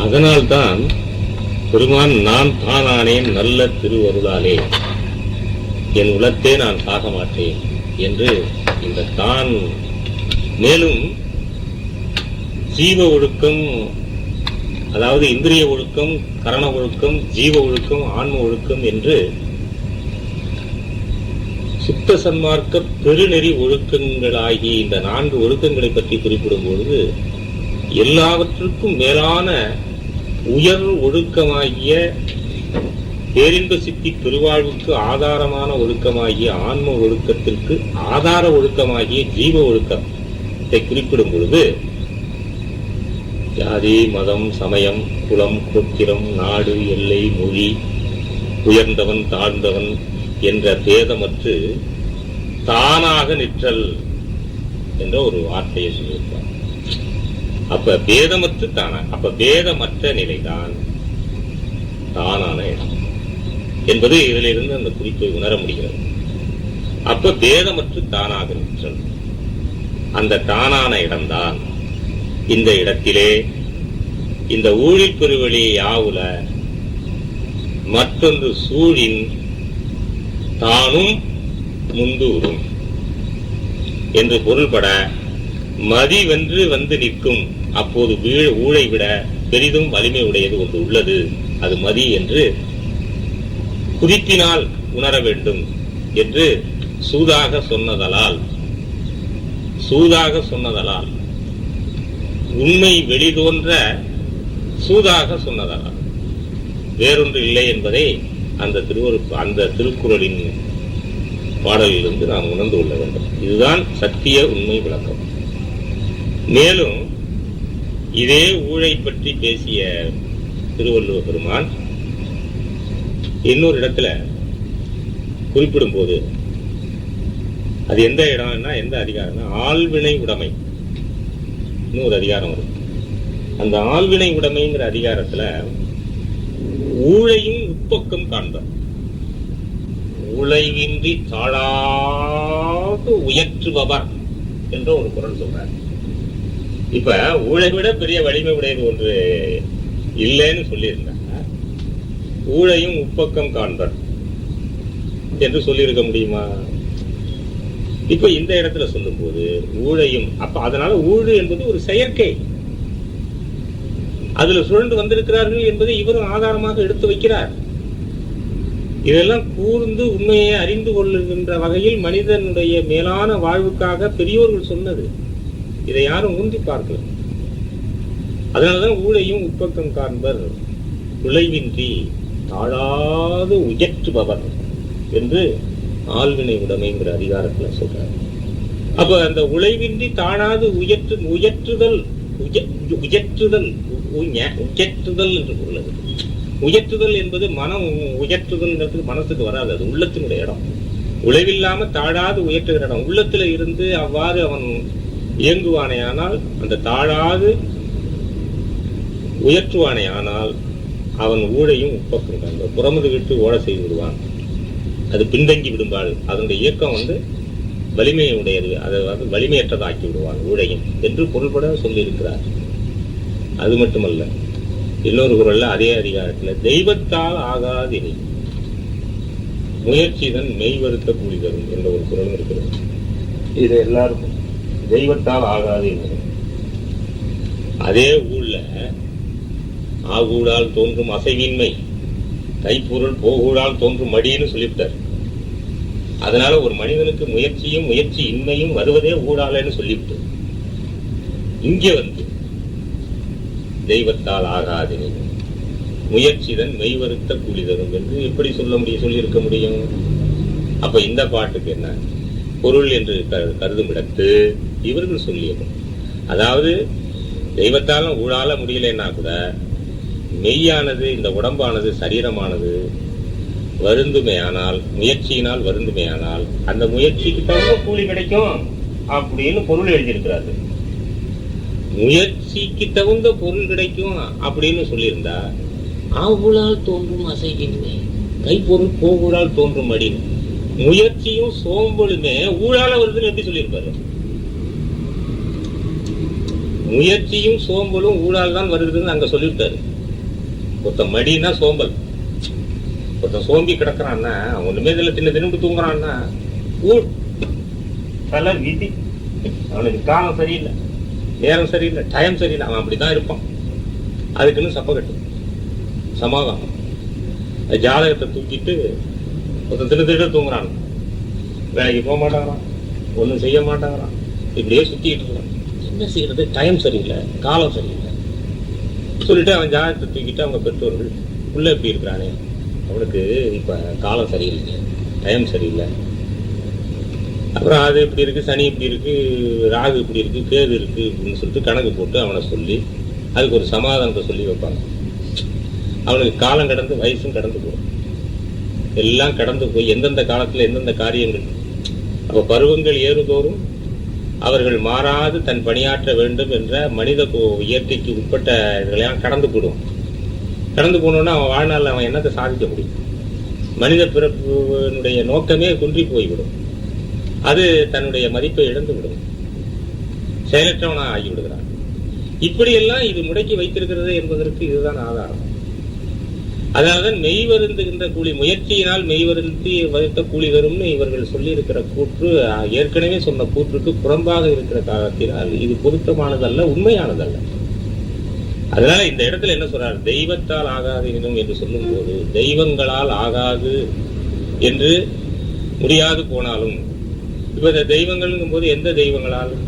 அதனால்தான் பெருமான் நான் தானானேன் நல்ல திருவருளாலே என் உலத்தே நான் சாக மாட்டேன் என்று இந்த தான். மேலும் ஜீவ ஒழுக்கம், அதாவது இந்திரிய ஒழுக்கம், கரண ஒழுக்கம், ஜீவ ஒழுக்கம், ஆன்ம ஒழுக்கம் என்று சுத்த சன்மார்க்க பெருநெறி ஒழுக்கங்களாகிய இந்த 4 ஒழுக்கங்களை பற்றி குறிப்பிடும் பொழுது எல்லாவற்றுக்கும் மேலான உயர் ஒழுக்கமாகிய பேரின்ப சித்தி பெருவாழ்வுக்கு ஆதாரமான ஒழுக்கமாகிய ஆன்ம ஒழுக்கத்திற்கு ஆதார ஒழுக்கமாகிய ஜீவ ஒழுக்கத்தை குறிப்பிடும் பொழுது ஜாதி, மதம், சமயம், குலம், கோத்திரம், நாடு, எல்லை, மொழி, உயர்ந்தவன் தாழ்ந்தவன் என்ற பேதமற்று தானாக நிற்றல் என்ற ஒரு வார்த்தையை சொல்லியிருப்பார். அப்ப பேதமற்று தானா, அப்ப பேதமற்ற நிலைதான் தானான இடம் என்பது இதிலிருந்து அந்த குறிப்பை உணர முடிகிறது. அப்ப பேதமற்று தானாக நிற்றல், அந்த தானான இடம்தான் இந்த இடத்திலே இந்த ஊழில் பெருவெளி யாவுல மற்றொன்று சூழின் தானும் முந்தூரும் என்று பொருள்பட மதி வென்று வந்து நிற்கும். அப்போது ஊழை விட பெரிதும் வலிமை உடையது ஒன்று உள்ளது, அது மதி என்று குறிப்பினால் உணர வேண்டும் என்று சூதாக சொன்னதலால் உண்மை வெளிதோன்ற சூதாக சொன்னதலால் வேறொன்று இல்லை என்பதை அந்த திருக்குறளின் பாடலிலிருந்து நாம் உணர்ந்து கொள்ள வேண்டும். இதுதான் சத்திய உண்மை விளக்கம். மேலும் இதே ஊழை பற்றி பேசிய திருவள்ளுவர் பெருமான் இன்னொரு இடத்துல குறிப்பிடும் போது, அது எந்த இடம்னா எந்த அதிகாரம்னா ஆள்வினை உடைமை இன்னொரு அதிகாரம் வரும். அந்த ஆள்வினை உடைமைங்கிற அதிகாரத்துல ஊழையும் உட்பக்கம் காண்பார். உழைவின்றி தாழாது உயற்றுபவர் என்ற ஒரு குரல் சொல்றார். இப்ப ஊழை விட பெரிய வலிமை உடையது ஒன்று இல்லைன்னு சொல்லியிருந்தாங்க. ஊழையும் உட்பக்கம் காண்பர் என்று சொல்லியிருக்க முடியுமா? இப்ப இந்த இடத்துல சொல்லும் போது ஊழையும், அப்ப அதனால ஊழு என்பது ஒரு செயற்கை, அதுல சுழண்டு வந்திருக்கிறார்கள் என்பதை இவரும் ஆதாரமாக எடுத்து வைக்கிறார். இதெல்லாம் கூர்ந்து உண்மையை அறிந்து கொள்ளுகின்ற வகையில் மனிதனுடைய மேலான வாழ்வுக்காக பெரியோர்கள் சொன்னது. இதை யாரும் ஊன்றி பார்க்கல. அதனாலதான் ஊழையும் உட்பக்கம் காண்பர் உழைவின்றி தாழாது உயற்றுபவர் என்று ஆள்வினை உடைமைங்கிற அதிகாரத்துல சொல்றாரு. அப்ப அந்த உழைவின்றி தாழாது உயற்றுதல் என்று உள்ளது. உயற்றுதல் என்பது மனம் உயற்றுதல் மனசுக்கு வராது, அது உள்ளத்தினுடைய இடம். உழைவில்லாம தாழாது உயற்றுகிற இடம் உள்ளத்துல இருந்து அவ்வாறு அவன் இயங்குவானேயானால், அந்த தாழாது உயற்றுவானேயானால் அவன் ஊழையும் உட்பக்கம் புறமுது விட்டு ஓட செய்து விடுவான். அது பின்தங்கி விடும்பாள். அதனுடைய இயக்கம் வலிமையை உடையது, அதை வலிமையற்றதாக்கி விடுவான் ஊழையும் என்று பொருள்பட சொல்லியிருக்கிறார். அது மட்டுமல்ல, இன்னொரு குறள்ல அதே அதிகாரத்துல தெய்வத்தால் ஆகாதினி முயற்சிதன் மெய் வருத்த கூலி தரும் என்ற ஒரு குறளும் இருக்கிறது. இது எல்லாருக்கும் தெய்வத்தால் ஆகாது. அதே ஊர்ல ஆகூடால் தோன்றும் அசைவின்மை, கைப்பொருள் போகூடால் தோன்றும் மடின்னு சொல்லிவிட்டார். அதனால ஒரு மனிதனுக்கு முயற்சியும் முயற்சி இன்மையும் வருவதே ஊடாலன்னு சொல்லிவிட்டு இங்க தெய்வத்தால் ஆகாது முயற்சிதன் மெய் வருத்த கூலி தரும் என்று எப்படி சொல்லியிருக்க முடியும்? அப்ப இந்த பாட்டுக்கு என்ன பொருள் என்று கருதும் இடத்து இவர்கள் சொல்லியது, அதாவது தெய்வத்தாலும் ஊழால முடியலன்னா கூட மெய்யானது, இந்த உடம்பானது, சரீரமானது வருந்துமே ஆனால், முயற்சியினால் வருந்துமே ஆனால் அந்த முயற்சிக்கு தகுந்த கூலி கிடைக்கும் அப்படின்னு பொருள் எழுதியிருக்கிறாரு. முயற்சிக்கு தகுந்த பொருள் கிடைக்கும் அப்படின்னு சொல்லியிருந்தா ஆவுளால் தோன்றும் அசைவின்மை, கைப்பொருள் போகூடால் தோன்றும் அடின்னு, முயற்சியும் சோம்பலுமே ஊழால வருதுன்னு எப்படி சொல்லியிருப்பாரு? முயற்சியும் சோம்பலும் ஊழால் தான் வருதுன்னு அங்க சொல்லிவிட்டாரு. ஒருத்தன் மடினா சோம்பல், ஒருத்தன் சோம்பி கிடக்குறான்னா ஒண்ணுமே இதுல தின்னு தூங்குறான்னா பல விதி. அவனுக்கு காலம் சரியில்லை, நேரம் சரியில்லை, டைம் சரியில்லை, அவன் அப்படிதான் இருப்பான். அதுக்குன்னு சப்ப கட்டு சமாதானம். ஜாதகத்தை தூக்கிட்டு ஒருத்தன் தின்னு தூங்குறான், வேலைக்கு போக மாட்டாங்கிறான், ஒன்றும் செய்ய மாட்டாங்கிறான், இப்படியே சுத்திக்கிட்டு இருக்கான். என்ன செய்யறது? டைம் சரியில்லை, காலம் சரியில்லை சொல்லிட்டு அவன் ஜாதகத்தை தூக்கிட்டு அவங்க பெற்றோர்கள் உள்ள எப்படி இருக்கிறானே, அவனுக்கு இப்ப காலம் சரியில்லை, டைம் சரியில்லை, அப்புறம் அது இப்படி இருக்கு, சனி இப்படி இருக்கு, ராகு இப்படி இருக்கு, கேது இருக்கு அப்படின்னு சொல்லிட்டு கணக்கு போட்டு அவனை சொல்லி அதுக்கு ஒரு சமாதானத்தை சொல்லி வைப்பாங்க. அவனுக்கு காலம் கடந்து வயசும் கடந்து போகும், எல்லாம் கடந்து போய் எந்தெந்த காலத்துல எந்தெந்த காரியங்கள். அப்ப பருவங்கள் ஏறுதோறும் அவர்கள் மாறாது தன் பணியாற்ற வேண்டும் என்ற மனித இயற்கைக்கு உட்பட்ட இதெல்லாம் கடந்து போடும். கடந்து போனோன்னா அவன் வாழ்நாள் அவன் என்னத்தை சாதிக்க முடியும்? மனித பிறப்பினுடைய நோக்கமே குன்றி போய்விடும், அது தன்னுடைய மதிப்பை இழந்து விடும், செயலற்றவனா ஆகிவிடுகிறான். இப்படியெல்லாம் இது முடக்கி வைத்திருக்கிறது என்பதற்கு இதுதான் ஆதாரம். அதனால்தான் மெய் வருந்துகின்ற கூலி, முயற்சியினால் மெய் வருந்தி வகுத்த கூலி தரும்னு இவர்கள் சொல்லி இருக்கிற கூற்று ஏற்கனவே சொன்ன கூற்றுக்கு புறம்பாக இருக்கிற காலத்தினால் இது பொருத்தமானதல்ல, உண்மையானதல்ல. அதனால இந்த இடத்துல என்ன சொல்றார்? தெய்வத்தால் ஆகாது என்று சொல்லும் போது தெய்வங்களால் ஆகாது என்று முடியாது போனாலும், இப்ப இந்த தெய்வங்கள் போது எந்த தெய்வங்களாலும்,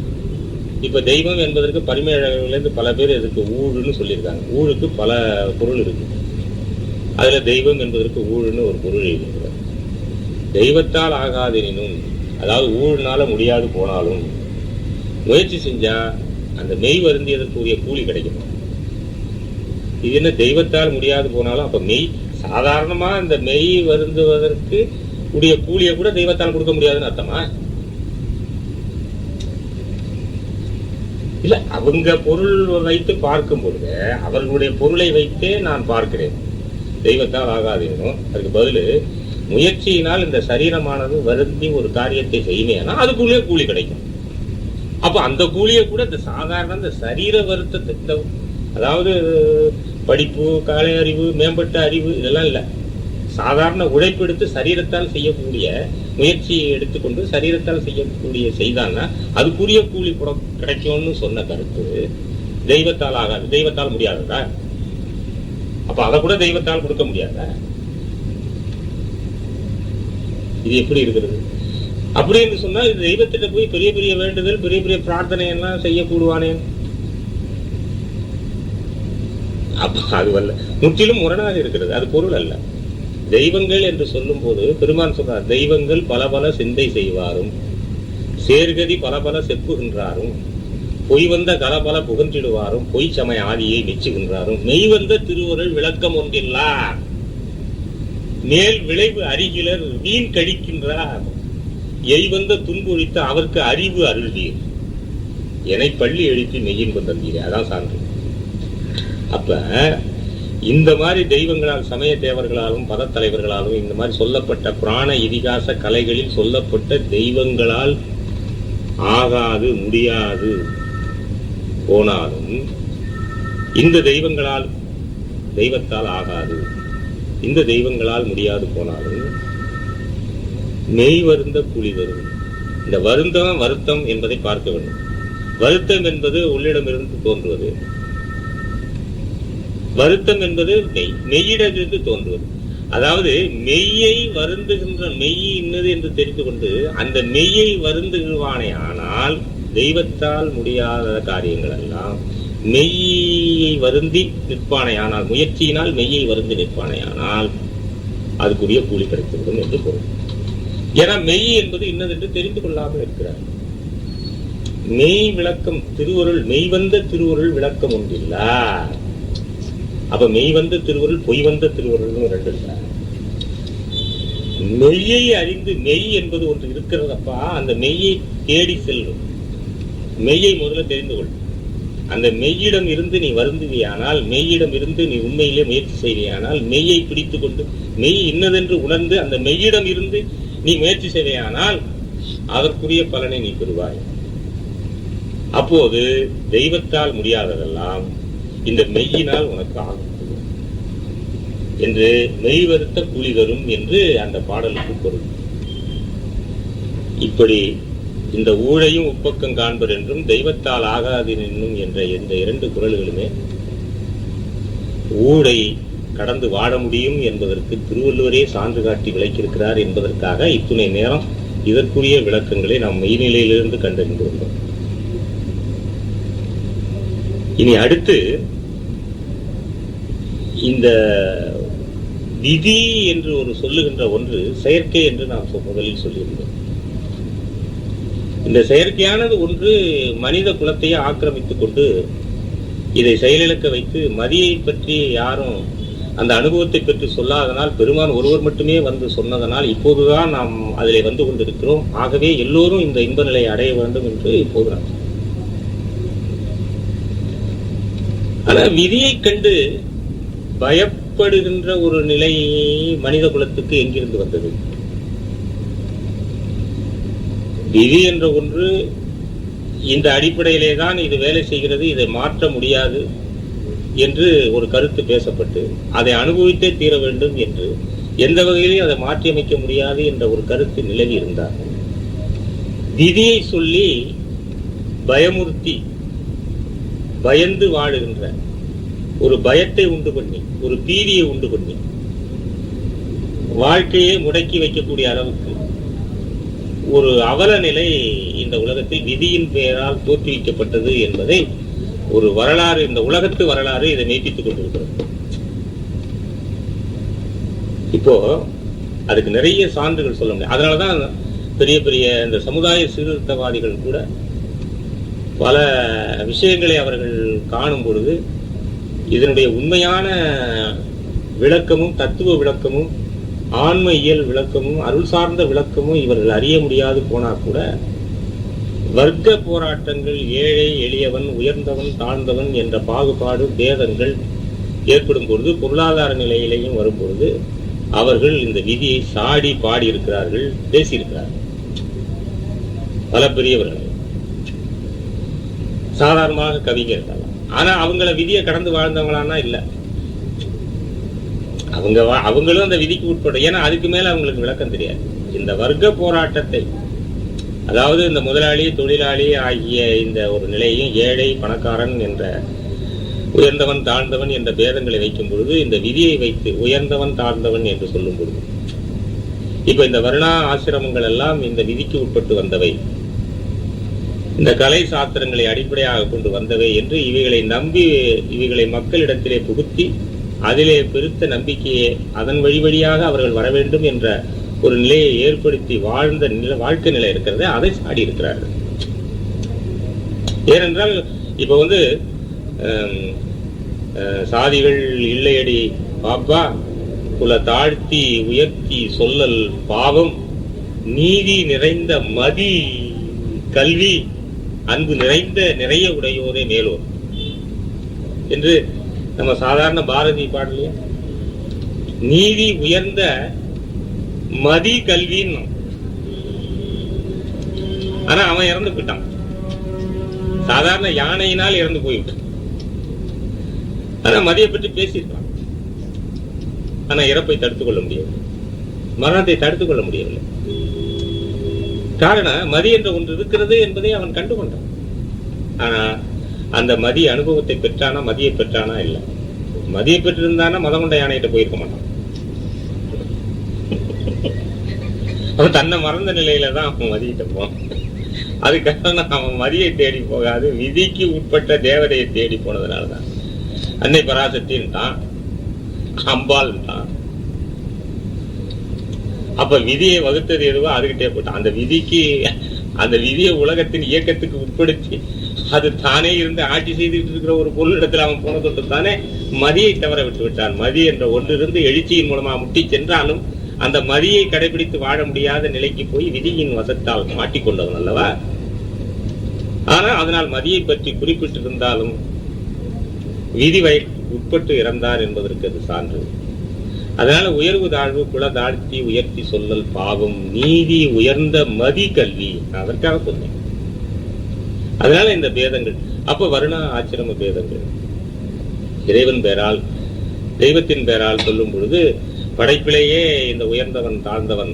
இப்ப தெய்வம் என்பதற்கு பரிமேழகர்லேருந்து பல பேர் இதுக்கு ஊழுன்னு சொல்லியிருக்காங்க. ஊழுக்கு பல பொருள் இருக்கு. அதுல தெய்வம் என்பதற்கு ஊழுன்னு ஒரு பொருள் இருக்கிறது. தெய்வத்தால் ஆகாதெனினும், அதாவது ஊழ்னால முடியாது போனாலும் முயற்சி செஞ்சா அந்த மெய் வருந்தியதற்குரிய கூலி கிடைக்கும். இது என்ன தெய்வத்தால் முடியாது போனாலும்? அப்ப மெய் சாதாரணமா இந்த மெய் வருந்துவதற்கு உடைய கூலியை கூட தெய்வத்தால் கொடுக்க முடியாதுன்னு அர்த்தமா? இல்ல, அவங்க பொருள் வைத்து பார்க்கும் பொழுது அவர்களுடைய பொருளை வைத்தே நான் பார்க்கிறேன். தெய்வத்தால் ஆகாதேனும் அதுக்கு பதில் முயற்சியினால் இந்த சரீரமானது வருந்தி ஒரு காரியத்தை செய்யணும்னா அதுக்குள்ளே கூலி கிடைக்கும். அப்ப அந்த கூலியை கூட இந்த சாதாரண இந்த சரீர வருத்தத்தை, அதாவது படிப்பு, கலை அறிவு, மேம்பட்ட அறிவு இதெல்லாம் இல்லை, சாதாரண உழைப்பெடுத்து சரீரத்தால் செய்யக்கூடிய முயற்சியை எடுத்துக்கொண்டு சரீரத்தால் செய்யக்கூடிய செய்தான்னா அதுக்குரிய கூலி கிடைக்கும்னு சொன்ன கருத்து தெய்வத்தால் ஆகாது. தெய்வத்தால் முடியாததா? அப்ப அதை கூட தெய்வத்தால் கொடுக்க முடியாதா? இது எப்படி இருக்கிறது? அப்படி என்று சொன்னா இது தெய்வத்திட்ட போய் பெரிய பெரிய வேண்டுதல், பெரிய பெரிய பிரார்த்தனை எல்லாம் செய்யக்கூடுவானே? அப்ப அது அல்ல, முற்றிலும் முரணாக இருக்கிறது, அது பொருள் அல்ல. தெய்வங்கள் என்று சொல்லும் போது பெருமான் சொல்றார், தெய்வங்கள் பல பல சிந்தை செய்வாரும், சேர்கதி பல பல செப்புகின்றாரும், பொய் வந்த கலபல புகன்றிடுவாரும், பொய் சமய ஆதியை மெச்சுகின்றாரும், மெய் வந்த திருவுருள் விளக்கம் ஒன்றில்லார், மேல் விளைவு அறிகிலர் வீண் கழிக்கின்றார், எய் வந்த துன்பொழித்த அவருக்கு அறிவு அருள்வீர், எனை பள்ளி எழுப்பி மெய்யின்பு தந்தீரே. அதான் சான்று. அப்ப இந்த மாதிரி தெய்வங்களால், சமய தேவர்களாலும் பதத்தலைவர்களாலும் இந்த மாதிரி சொல்லப்பட்ட புராண இதிகாச கலைகளில் சொல்லப்பட்ட தெய்வங்களால் ஆகாது முடியாது போனாலும், இந்த தெய்வங்களால், தெய்வத்தால் ஆகாது, இந்த தெய்வங்களால் முடியாது போனாலும் மெய் வருந்த கூலி தரும். இந்த வருந்தம் வருத்தம் என்பதை பார்க்க வேண்டும். வருத்தம் என்பது உள்ளிடமிருந்து தோன்றுவது, வருத்தம் என்பது மெய்யிடமிருந்து தோன்றுவது. அதாவது மெய்யை வருந்துகின்ற மெய் இன்னது என்று தெரிந்து கொண்டு அந்த மெய்யை வருந்துகிவானே ஆனால் தெய்வத்தால் முடியாத காரியங்கள் எல்லாம் மெய்யை வருந்தி நிற்பானே ஆனால், முயற்சியினால் மெய்யை வருந்தி நிற்பானே ஆனால் அதுக்குரிய கூலி கிடைத்துவிடும் என்று பொருள். ஏன்னா மெய் என்பது இன்னது என்று தெரிந்து கொள்ளாமல் இருக்கிறார். மெய் விளக்கம் திருவருள், மெய் வந்த திருவருள் விளக்கம் ஒன்றில்ல. அப்ப மெய் வந்த திருவருள், பொய் வந்த திருவருள் ரெண்டு இல்ல. மெய்யை அறிந்து, மெய் என்பது ஒன்று இருக்கிறதப்பா, அந்த மெய்யை தேடி செல்லும். மெய்யை முதல்ல தெரிந்து கொள். அந்த மெய்யிடம் இருந்து நீ வருந்துவியானால், மெய்யிடம் இருந்து நீ உண்மையிலே முயற்சி செய்வியானால், மெய்யை பிடித்து கொண்டு மெய் இன்னதென்று உணர்ந்து அந்த மெய்யிடம் இருந்து நீ முயற்சி செய்வையானால் அதற்குரிய பலனை நீ பெறுவாய். அப்போது தெய்வத்தால் முடியாததெல்லாம் இந்த மெய்யினால் உனக்கு ஆகும். என்று மெய் வருத்த கூலி தரும் என்று அந்த பாடலுக்கு பொருள். இப்படி இந்த ஊழையும் உப்பக்கம் காண்பர் என்றும் தெய்வத்தால் ஆகாது என்னும் என்ற இந்த 2 குறள்களுமே ஊழை கடந்து வாழ முடியும் என்பதற்கு திருவள்ளுவரே சான்று காட்டி விளக்கியிருக்கிறார் என்பதற்காக இத்துணை நேரம் இதற்குரிய விளக்கங்களை நாம் மெய்நிலையிலிருந்து கண்டறிந்துள்ளோம். இனி அடுத்து இந்த விதி என்று ஒரு சொல்லுகின்ற ஒன்று செயற்கை என்று நாம் முதலில் சொல்லியிருந்தோம். இந்த செயற்கையானது ஒன்று மனித குலத்தையே ஆக்கிரமித்துக் கொண்டு இதை செயலிழக்க வைத்து மதியை பற்றி யாரும் அந்த அனுபவத்தை பற்றி சொல்லாதனால் பெருமான் ஒருவர் மட்டுமே வந்து சொன்னதனால் இப்போதுதான் நாம் அதிலே வந்து கொண்டிருக்கிறோம். ஆகவே எல்லோரும் இந்த இன்ப நிலையை அடைய வேண்டும் என்று இப்போது நாம் ஆனால் விதியை கண்டு பயப்படுகின்ற ஒரு நிலை மனித குலத்துக்கு எங்கிருந்து வந்தது? விதி என்ற ஒன்று இந்த அடிப்படையிலே தான் இது வேலை செய்கிறது, இதை மாற்ற முடியாது என்று ஒரு கருத்து பேசப்பட்டு அதை அனுபவித்தே தீர வேண்டும் என்று எந்த வகையிலும் அதை மாற்றியமைக்க முடியாது என்ற ஒரு கருத்து நிலவி இருந்தார். விதியை சொல்லி பயமுறுத்தி பயந்து வாழுகின்ற ஒரு பயத்தை உண்டு பண்ணி ஒரு பீதியை உண்டு பண்ணி வாழ்க்கையை முடக்கி வைக்கக்கூடிய அளவுக்கு ஒரு அவல நிலை இந்த உலகத்தில் விதியின் பெயரால் தோற்றுவிக்கப்பட்டது என்பதை ஒரு வரலாறு, இந்த உலகத்து வரலாறு இதை மெய்ப்பித்துக் கொண்டிருக்கிறது. இப்போ அதுக்கு நிறைய சான்றுகள் சொல்ல முடியும். அதனாலதான் பெரிய பெரிய இந்த சமுதாய சீர்திருத்தவாதிகள் கூட பல விஷயங்களை அவர்கள் காணும் பொழுது இதனுடைய உண்மையான விளக்கமும் தத்துவ விளக்கமும் ஆன்ம இயல் விளக்கமும் அருள் சார்ந்த விளக்கமும் இவர்கள் அறிய முடியாது போனா கூட வர்க்க போராட்டங்கள், ஏழை எளியவன், உயர்ந்தவன் தாழ்ந்தவன் என்ற பாகுபாடு பேதங்கள் ஏற்படும் பொழுது, பொருளாதார நிலையிலையும் வரும்பொழுது அவர்கள் இந்த விதியை சாடி பாடி இருக்கிறார்கள், பேசியிருக்கிறார்கள். பல பெரியவர்கள் சாதாரணமாக கவிஞர்கள். ஆனா அவங்கள விதியை கடந்து வாழ்ந்தவங்களானா இல்ல, அவங்களும் அந்த விதிக்கு உட்படும். ஏன்னா அதுக்கு மேல அவங்களுக்கு விளக்கம் தெரியாது. இந்த வர்க்க போராட்டத்தை, அதாவது இந்த முதலாளி தொழிலாளி ஆகிய இந்த ஒரு நிலையும் ஏழை பணக்காரன் என்ற உயர்ந்தவன் தாழ்ந்தவன் என்ற பேதங்களை வைக்கும் பொழுது இந்த விதியை வைத்து உயர்ந்தவன் தாழ்ந்தவன் என்று சொல்லும் பொழுது இப்ப இந்த வருணா ஆசிரமங்கள் எல்லாம் இந்த விதிக்கு உட்பட்டு வந்தவை, இந்த கலை சாஸ்திரங்களை அடிப்படையாக கொண்டு வந்தவை என்று இவைகளை நம்பி இவைகளை மக்களிடத்திலே புகுத்தி அதிலே பெருத்த நம்பிக்கையை அதன் வழியாக அவர்கள் வர வேண்டும் என்ற ஒரு நிலையை ஏற்படுத்தி வாழ்ந்த வாழ்க்கை நிலை இருக்கிறது, அதை சாடி இருக்கிறார்கள். ஏனென்றால் இப்ப சாதிகள் இல்லையடி பாப்பா, குல தாழ்த்தி உயர்த்தி சொல்லல் பாவம், நீதி நிறைந்த மதி கல்வி, அன்பு நிறைந்த நிறைய உடையோரே மேலோர் என்று நம்ம சாதாரண பாரதி பாடலையா, நீதி உயர்ந்த மதி கல்வின்னு. ஆனா அவன் இறந்து போயிட்டான், சாதாரண யானையினால் இறந்து போய்விட்டான். ஆனா மதியை பற்றி பேசியிருக்கான். ஆனா இறப்பை தடுத்துக் கொள்ள முடியவில்லை, மரணத்தை தடுத்துக் கொள்ள முடியவில்லை. காரணம் மதி என்ற ஒன்று இருக்கிறது என்பதை அவன் கண்டுகொண்டான். ஆனா அந்த மதி அனுபவத்தை பெற்றானா, மதியை பெற்றானா? இல்லை. மதியை பெற்றிருந்தானா மதம் கொண்ட யானைகிட்ட போயிருக்க மாட்டான். அவன் தன்னை மறந்த நிலையில தான் அவன் மதியிட்ட போவான். அதுக்காக அவன் மதியை தேடி போகாது, விதிக்கு உட்பட்ட தேவதையை தேடி போனதுனாலதான் அன்னை பராசக்தின்னு தான், அம்பாள் தான். அப்ப விதியை வகுத்தது எதுவோ அதுகிட்டே போட்டான். அந்த விதியை உலகத்தின் இயக்கத்துக்கு உட்படுத்தி அது தானே இருந்து ஆட்சி செய்துட்டு இருக்கிற ஒரு பொருளிடத்தில் அவன் போன தொட்டு தானே மதியை தவற விட்டு விட்டான். மதி என்ற ஒன்றிருந்து எழுச்சியின் மூலமா முட்டி சென்றாலும் அந்த மதியை கடைபிடித்து வாழ முடியாத நிலைக்கு போய் விதியின் வசத்தால் மாட்டிக்கொண்டவன் அல்லவா. ஆனா அதனால் மதியை பற்றி குறிப்பிட்டிருந்தாலும் விதி உட்பட்டு இறந்தார் என்பதற்கு அது சான்று. அதனால உயர்வு தாழ்வு குல தாழ்த்தி உயர்த்தி சொல்லல் பாவம், நீதி உயர்ந்த மதி கல்வி, அதற்காக சொன்னேன். அதனால இந்த பேதங்கள். அப்ப வருணா ஆச்சிரம பேதங்கள் இறைவன் பெயரால் தெய்வத்தின் பெயரால் சொல்லும் பொழுது படைப்பிலேயே இந்த உயர்ந்தவன் தாழ்ந்தவன்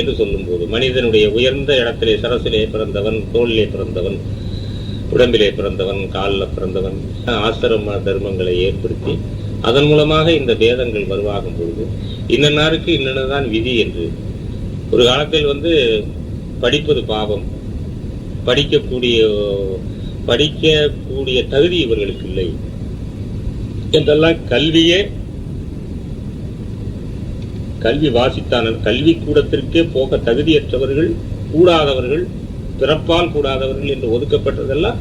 என்று சொல்லும் போது மனிதனுடைய உயர்ந்த இடத்திலே சரசிலே பிறந்தவன், தோளிலே பிறந்தவன், உடம்பிலே பிறந்தவன், காலில் பிறந்தவன், ஆசிரம தர்மங்களை ஏற்படுத்தி அதன் மூலமாக இந்த பேதங்கள் வருவாகும் பொழுது இன்னன்னாருக்கு இன்னதான் விதி என்று ஒரு காலத்தில் படிப்பது பாவம், படிக்கக்கூடிய தகுதி இவர்களுக்கு இல்லை என்றெல்லாம் கல்வி வாசித்தான கல்வி கூடத்திற்கே போக தகுதியற்றவர்கள், கூடாதவர்கள், பிறப்பால் கூடாதவர்கள் என்று ஒதுக்கப்பட்டதெல்லாம்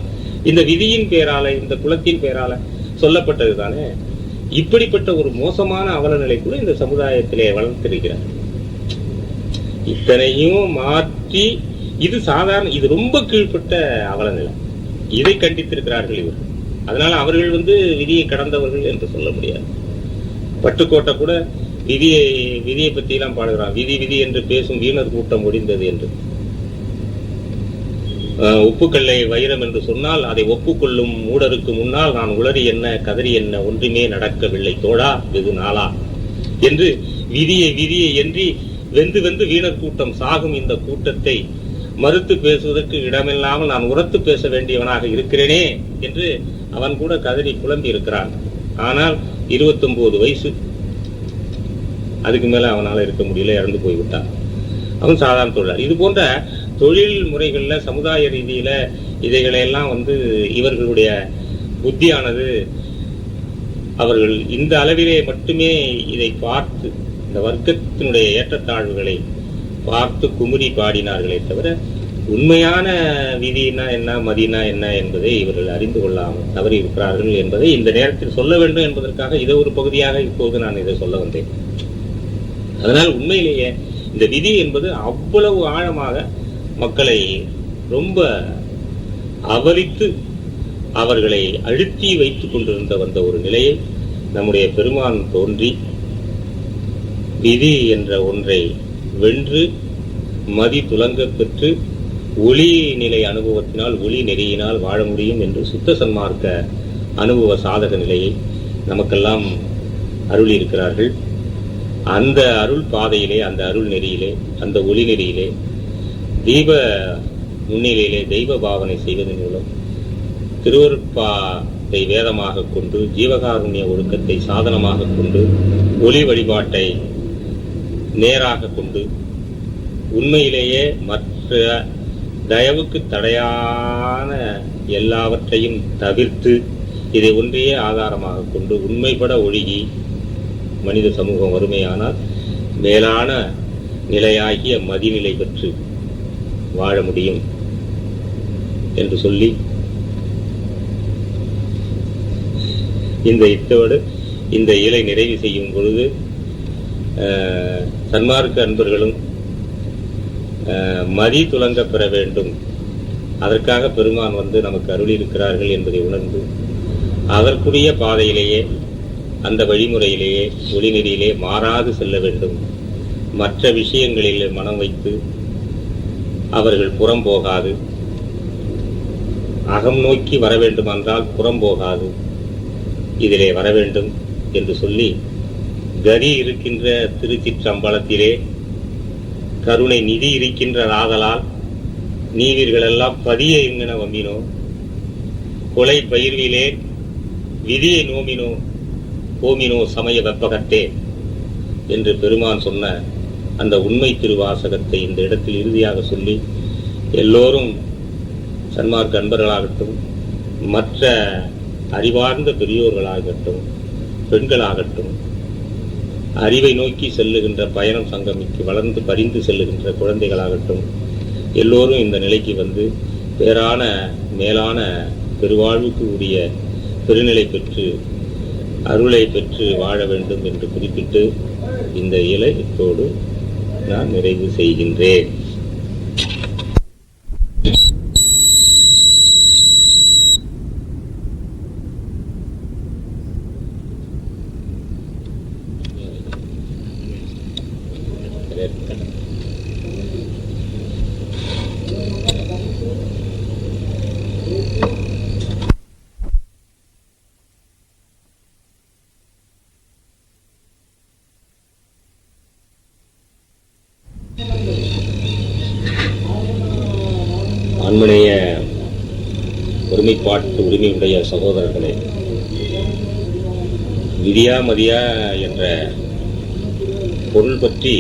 இந்த விதியின் பேரால, இந்த குலத்தின் பேரால சொல்லப்பட்டது தானே. இப்படிப்பட்ட ஒரு மோசமான அவலநிலை கூட இந்த சமுதாயத்திலே வளர்த்திருக்கிறார். இத்தனையும் மாற்றி இது சாதாரண, இது ரொம்ப கீழ்பட்ட அவலநிலை. இதை கண்டித்திருக்கிறார்கள் இவர்கள். அதனால அவர்கள் விதியை கடந்தவர்கள் என்று சொல்ல முடியாது. பட்டுக்கோட்டை கூட விதியை பத்தி எல்லாம் பாடுகிறான். விதி விதி என்று பேசும் வீணர் கூட்டம் ஒடிந்தது என்று. உப்புக்கல்லை வைரம் என்று சொன்னால் அதை ஒப்புக்கொள்ளும் மூடருக்கு முன்னால் நான் உளறி என்ன கதறி என்ன ஒன்றுமே நடக்கவில்லை தோழா வெகு நாளா என்று விதியை என்று வெந்து வீணர் கூட்டம் சாகும் இந்த கூட்டத்தை மறுத்து பேசுவதற்கு இடமில்லாமல் நான் உரத்து பேச வேண்டியவனாக இருக்கிறேனே என்று அவன் கூட கதறி புலம்பி இருக்கிறான். ஆனால் 29 வயசு, அதுக்கு மேல அவனால இருக்க முடியல, இறந்து போய்விட்டான். அவன் சாதாரண தொழிலாளி. இது போன்ற தொழில் முறைகள்ல சமுதாய ரீதியில இதைகளெல்லாம் இவர்களுடைய புத்தியானது அவர்கள் இந்த அளவிலே மட்டுமே இதை பார்த்து இந்த வர்க்கத்தினுடைய ஏற்றத்தாழ்வுகளை பார்த்து குமுறி பாடினார்களே தவிர உண்மையான விதினா என்ன, மதினா என்ன என்பதை இவர்கள் அறிந்து கொள்ளாமல் தவறி இருக்கிறார்கள் என்பதை இந்த நேரத்தில் சொல்ல வேண்டும் என்பதற்காக இதை ஒரு பகுதியாக இப்போது நான் இதை சொல்ல வந்தேன். அதனால் உண்மையிலேயே இந்த விதி என்பது அவ்வளவு ஆழமாக மக்களை ரொம்ப அவரித்து அவர்களை அழுத்தி வைத்துக் கொண்டிருந்த ஒரு நிலையை நம்முடைய பெருமான் தோன்றி விதி என்ற ஒன்றை வென்று மதி துலங்க பெற்று ஒளி நிலை அனுபவத்தினால் ஒளி நெறியினால் வாழ முடியும் என்று சுத்த சன்மார்க்க அனுபவ சாதக நிலையை நமக்கெல்லாம் அருளி இருக்கிறார்கள். அந்த அருள் பாதையிலே, அந்த அருள் நெறியிலே, அந்த ஒளி நெறியிலே தீப முன்னிலையிலே தெய்வ பாவனை செய்வதன் மூலம் திருவருட்பாதை வேதமாக கொண்டு ஜீவகாருண்ய ஒழுக்கத்தை சாதனமாக கொண்டு ஒளி வழிபாட்டை நேராக கொண்டு உண்மையிலேயே மற்ற தயவுக்கு தடையான எல்லாவற்றையும் தவிர்த்து இதை ஒன்றையே ஆதாரமாக கொண்டு உண்மைப்பட ஒழுகி மனித சமூகம் வறுமையானால் மேலான நிலையாகிய மதிநிலை பெற்று வாழ முடியும் என்று சொல்லி இத்தோடு இந்த இலை நிறைவு செய்யும் பொழுது சன்மார்க்க அன்பர்களும் மதி துலங்க பெற வேண்டும், அதற்காக பெருமான் நமக்கு அருளி இருக்கிறார்கள் என்பதை உணர்ந்து அதற்குரிய பாதையிலேயே அந்த வழிமுறையிலேயே ஒளிநெறியிலே மாறாது செல்ல வேண்டும். மற்ற விஷயங்களில் மனம் வைத்து அவர்கள் புறம் போகாது, அகம் நோக்கி வர வேண்டுமென்றால் புறம் போகாது, இதிலே வர வேண்டும் என்று சொல்லி கதி இருக்கின்ற திருச்சிற்றம்பலத்திலே கருணை நிதி இருக்கின்ற ஆதலால் நீவீர்களெல்லாம் பதிய எங்கன வம்பினோ கொலை பயிர்விலே விதியை நோமினோ கோமினோ சமய வெப்பகத்தே என்று பெருமான் சொன்ன அந்த உண்மை திருவாசகத்தை இந்த இடத்தில் இறுதியாக சொல்லி எல்லோரும் சன்மார்க்க அன்பர்களாகட்டும், மற்ற அறிவார்ந்த பெரியோர்களாகட்டும், பெண்களாகட்டும், அறிவை நோக்கி செல்லுகின்ற பயணம் சங்கமிக்கு வளர்ந்து பரிந்து செல்லுகின்ற குழந்தைகளாகட்டும், எல்லோரும் இந்த நிலைக்கு பேரான மேலான பெருவாழ்வுக்கு உரிய பெருநிலை பெற்று அருளை பெற்று வாழ வேண்டும் என்று குறிப்பிட்டு இந்த இலக்கோடு நான் நிறைவு செய்கின்றேன். ஒருமைப்பாட்டு உரிமையுடைய சகோதரர்களே, விதியா மதியா என்ற பொருள் பற்றி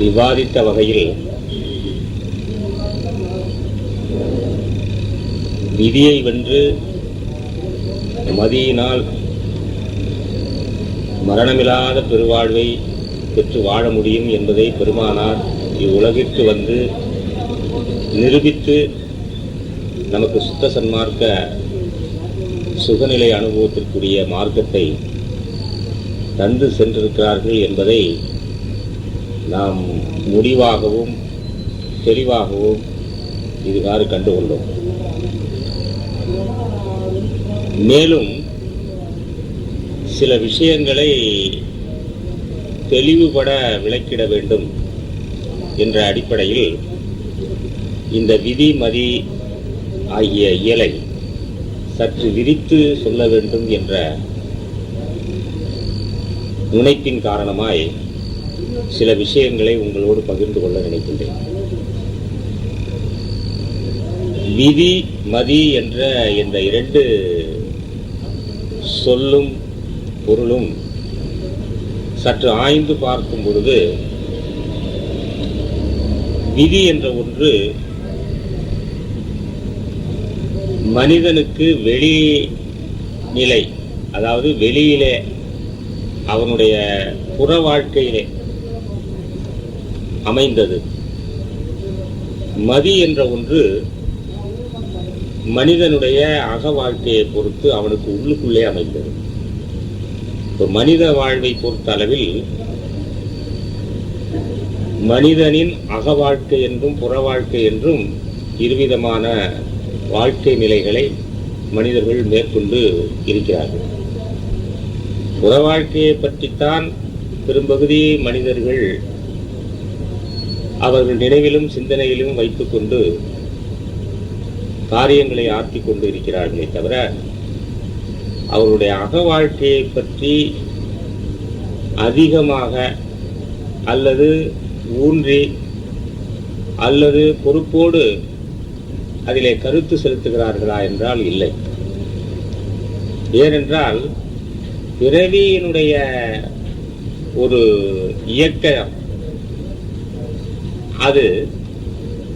விவாதித்த வகையில் விதியை வென்று மதியினால் மரணமில்லாத பெருவாழ்வை பெற்று வாழ முடியும் என்பதை பெருமானார் இவ்வுலகிற்கு வந்து நிரூபித்து நமக்கு சுத்த சன்மார்க்க சுகநிலை அனுபவத்திற்குரிய மார்க்கத்தை தந்து சென்றிருக்கிறார்கள் என்பதை நாம் முடிவாகவும் தெளிவாகவும் இதுவாறு கண்டுகொண்டோம். மேலும் சில விஷயங்களை தெளிவுபட விளக்கிட வேண்டும் என்ற அடிப்படையில் இந்த விதி மதி ஆகிய இயலை சற்று விரித்து சொல்ல வேண்டும் என்ற முனைப்பின் காரணமாய் சில விஷயங்களை உங்களோடு பகிர்ந்து கொள்ள நினைக்கின்றேன். விதி மதி என்ற இந்த இரண்டு சொல்லும் பொருளும் சற்று ஆய்ந்து பார்க்கும் பொழுது, விதி என்ற ஒன்று மனிதனுக்கு வெளிநிலை, அதாவது வெளியிலே அவனுடைய புற வாழ்க்கையிலே அமைந்தது. மதி என்ற ஒன்று மனிதனுடைய அக வாழ்க்கையை பொறுத்து அவனுக்கு உள்ளுக்குள்ளே அமைந்தது. இப்போ மனித வாழ்வை பொறுத்த அளவில் மனிதனின் அக வாழ்க்கை என்றும் புற வாழ்க்கை என்றும் இருவிதமான வாழ்க்கை நிலைகளை மனிதர்கள் மேற்கொண்டு இருக்கிறார்கள். புற வாழ்க்கையை பற்றித்தான் பெரும்பகுதி மனிதர்கள் அவர்கள் நினைவிலும் சிந்தனையிலும் வைத்துக்கொண்டு காரியங்களை ஆற்றிக் கொண்டு இருக்கிறார்களே தவிர, அவருடைய அக வாழ்க்கையை பற்றி அதிகமாக அல்லது ஊன்றி அல்லது பொறுப்போடு அதிலே கருத்து செலுத்துகிறார்களா என்றால் இல்லை. ஏனென்றால் பிறவியினுடைய ஒரு இயக்கம் அது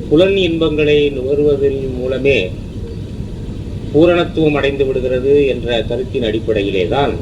புலன் இன்பங்களை நுகர்வதன் மூலமே பூரணத்துவம் அடைந்து விடுகிறது என்ற கருத்தின் அடிப்படையிலே தான்